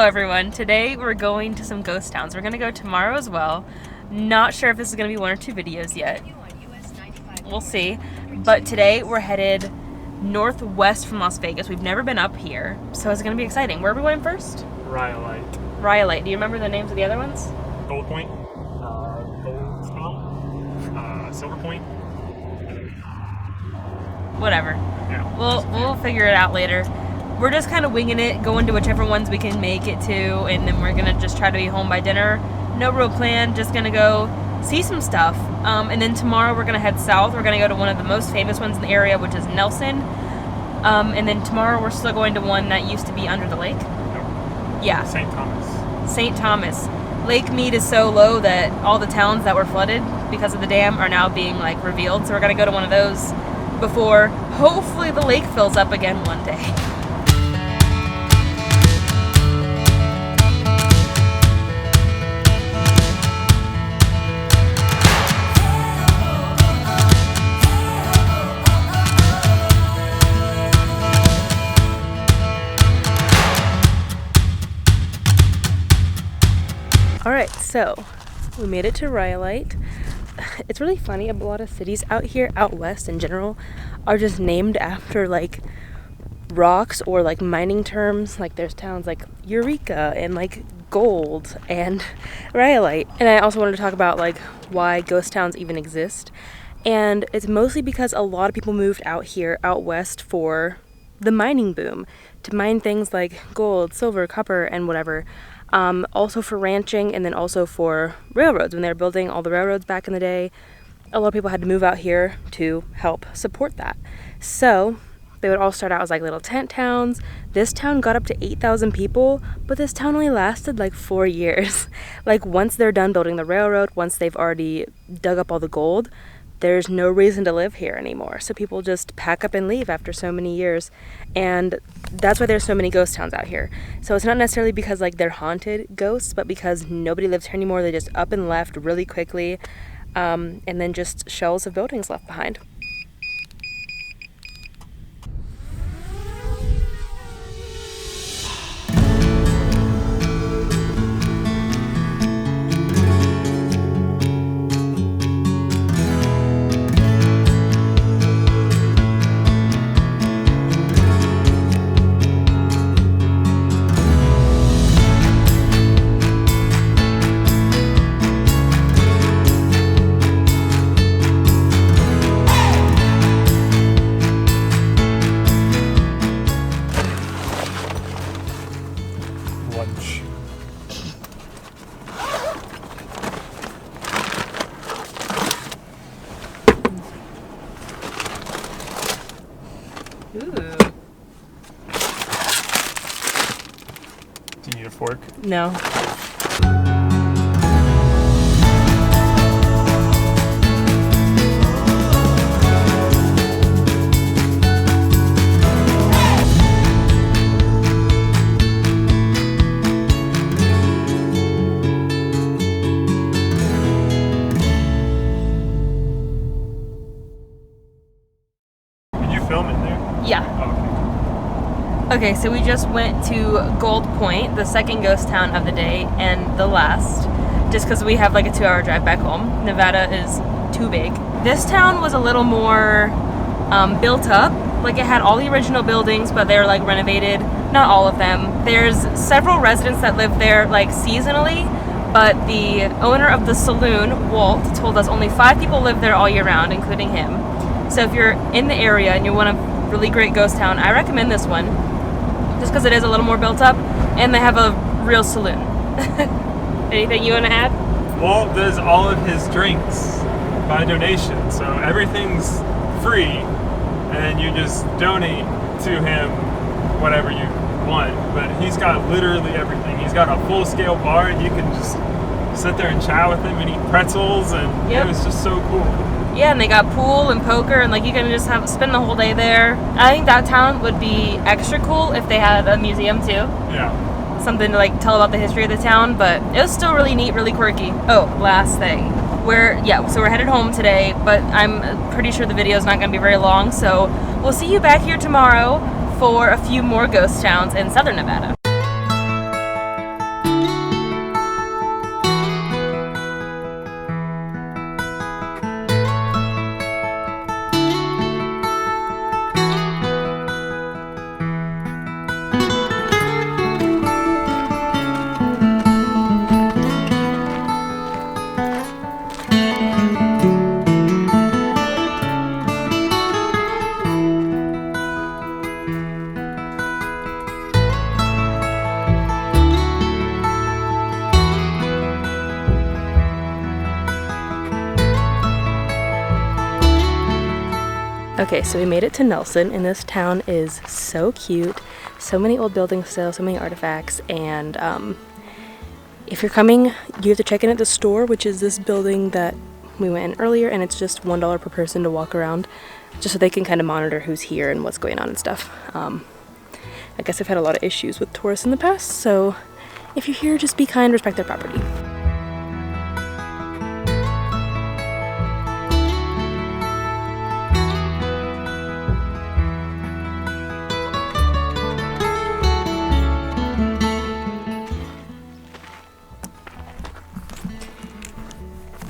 Hello everyone. Today we're going to some ghost towns. We're going to go tomorrow as well. Not sure if this is going to be one or two videos yet. We'll see. But today we're headed northwest from Las Vegas. We've never been up here, so it's going to be exciting. Where are we going first? Rhyolite. Rhyolite. Do you remember the names of the other ones? Goldpoint. Goldpoint. Silverpoint. Whatever. Yeah. We'll figure it out later. We're just kind of winging it, going to whichever ones we can make it to, and then we're gonna just try to be home by dinner. No real plan, just gonna go see some stuff. And then tomorrow we're gonna head south. We're gonna go to one of the most famous ones in the area, which is Nelson. And then tomorrow we're still going to one that used to be under the lake. Nope. Yeah. St. Thomas. St. Thomas. Lake Mead is so low that all the towns that were flooded because of the dam are now being like revealed. So we're gonna go to one of those before hopefully the lake fills up again one day. Alright, so we made it to Rhyolite. It's really funny, a lot of cities out here, out west in general, are just named after like rocks or like mining terms. Like there's towns like Eureka and like Gold and Rhyolite. And I also wanted to talk about like why ghost towns even exist. And it's mostly because a lot of people moved out here, out west for the mining boom, to mine things like gold, silver, copper, and whatever. Also for ranching, and then also for railroads. When they were building all the railroads back in the day, a lot of people had to move out here to help support that. So they would all start out as like little tent towns. This town got up to 8,000 people, but this town only lasted like 4 years. Like once they're done building the railroad, once they've already dug up all the gold, there's no reason to live here anymore. So people just pack up and leave after so many years. And that's why there's so many ghost towns out here. So it's not necessarily because like they're haunted ghosts, but because nobody lives here anymore. They just up and left really quickly. And then just shells of buildings left behind. Lunch. Ooh. Do you need a fork? No. Film in there? Yeah. Oh, Okay, so we just went to Goldpoint, the second ghost town of the day, and the last, just because we have like a 2-hour drive back home. Nevada is too big. This town was a little more built up. Like it had all the original buildings, but they're like renovated. Not all of them. There's several residents that live there like seasonally, but the owner of the saloon, Walt, told us only 5 people live there all year round, including him. So if you're in the area and you want a really great ghost town, I recommend this one. Just because it is a little more built up, and they have a real saloon. Anything you want to add? Walt does all of his drinks by donation, so everything's free, and you just donate to him whatever you want. But he's got literally everything. He's got a full-scale bar, and you can just sit there and chat with him and eat pretzels, and Yep. It was just so cool. Yeah, and they got pool and poker, and like you can just spend the whole day there. I think that town would be extra cool if they had a museum too. Yeah. Something to like tell about the history of the town, but it was still really neat, really quirky. Oh, last thing. So we're headed home today, but I'm pretty sure the video is not going to be very long, so we'll see you back here tomorrow for a few more ghost towns in southern Nevada. Okay, so we made it to Nelson, and this town is so cute. So many old buildings still, so many artifacts, and if you're coming, you have to check in at the store, which is this building that we went in earlier, and it's just $1 per person to walk around, just so they can kind of monitor who's here and what's going on and stuff. I guess I've had a lot of issues with tourists in the past, so if you're here, just be kind, respect their property.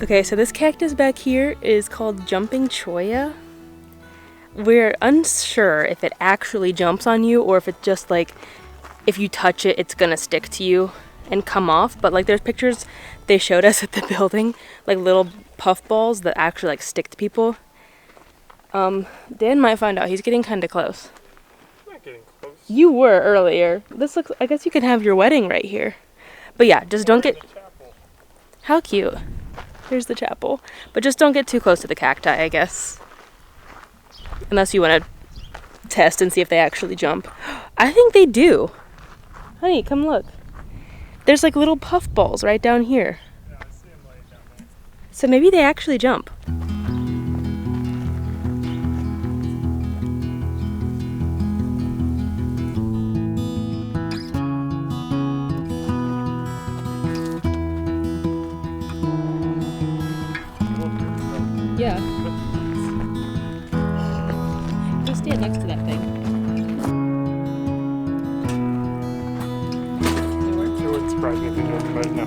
Okay, so this cactus back here is called jumping cholla. We're unsure if it actually jumps on you or if it just like, if you touch it, it's gonna stick to you and come off. But like there's pictures they showed us at the building, like little puff balls that actually like stick to people. Dan might find out. He's getting kind of close. I'm not getting close. You were earlier. This looks, I guess you could have your wedding right here. But yeah, just don't get... How cute. Here's the chapel. But just don't get too close to the cacti, I guess. Unless you want to test and see if they actually jump. I think they do. Honey, come look. There's like little puff balls right down here. Yeah, I see them laying down there. So maybe they actually jump. Yeah. Go stand next to that thing. It wouldn't surprise me if they did, but no.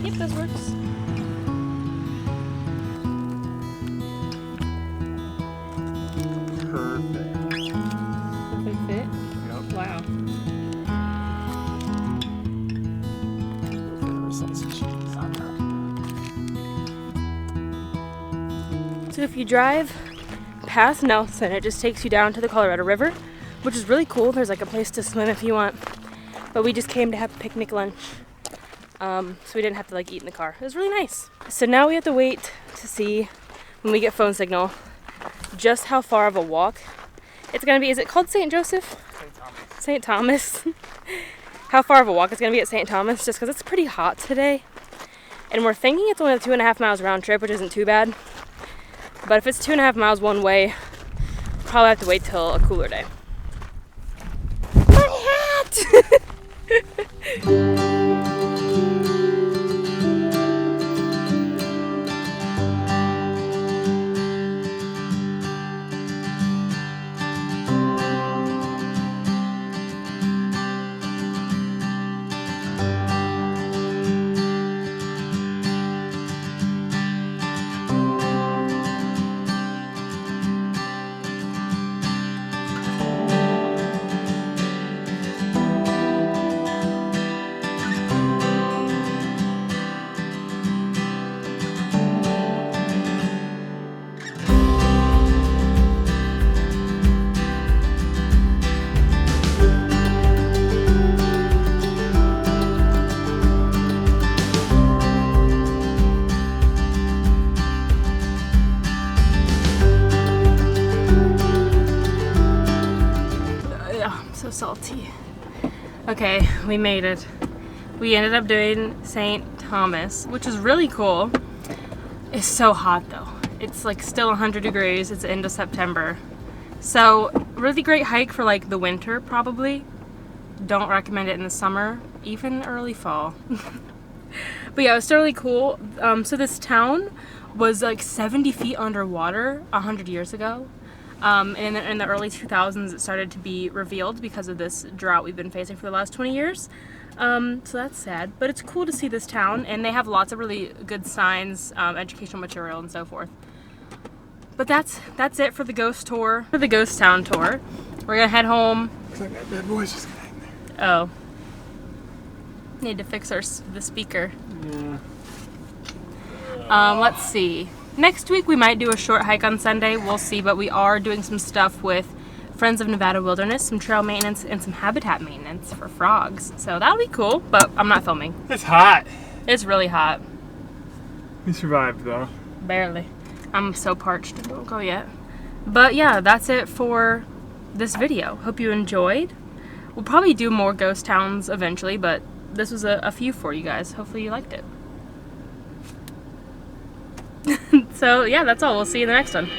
Yep, this works. Perfect. Perfect fit. Yep. Wow. So if you drive past Nelson, it just takes you down to the Colorado River, which is really cool. There's like a place to swim if you want. But we just came to have a picnic lunch. So we didn't have to like eat in the car. It was really nice. So now we have to wait to see when we get phone signal just how far of a walk it's gonna be. Is it called St. Joseph? St. Thomas. How far of a walk it's gonna be at St. Thomas, just because it's pretty hot today. And we're thinking it's only a 2.5 miles round trip, which isn't too bad. But if it's 2.5 miles one way, probably have to wait till a cooler day. My hat! Salty. Okay, we made it. We ended up doing St. Thomas, which is really cool. It's so hot though. It's like still 100 degrees. It's the end of September. So really great hike for like the winter probably. Don't recommend it in the summer, even early fall. But yeah, it was still really cool. So this town was like 70 feet underwater 100 years ago. In the early 2000s, it started to be revealed because of this drought we've been facing for the last 20 years. So that's sad, but it's cool to see this town, and they have lots of really good signs, educational material, and so forth. But that's it for the ghost tour, for the ghost town tour. We're gonna head home. Looks like that bad boy's just gonna hang there. Oh, need to fix the speaker. Yeah. Let's see. Next week we might do a short hike on Sunday. We'll see, but we are doing some stuff with Friends of Nevada Wilderness, some trail maintenance, and some habitat maintenance for frogs. So that'll be cool, but I'm not filming. It's hot. It's really hot. We survived though. Barely. I'm so parched. Don't go yet. But yeah, that's it for this video. Hope you enjoyed. We'll probably do more ghost towns eventually, but this was a few for you guys. Hopefully you liked it. So yeah, that's all. We'll see you in the next one.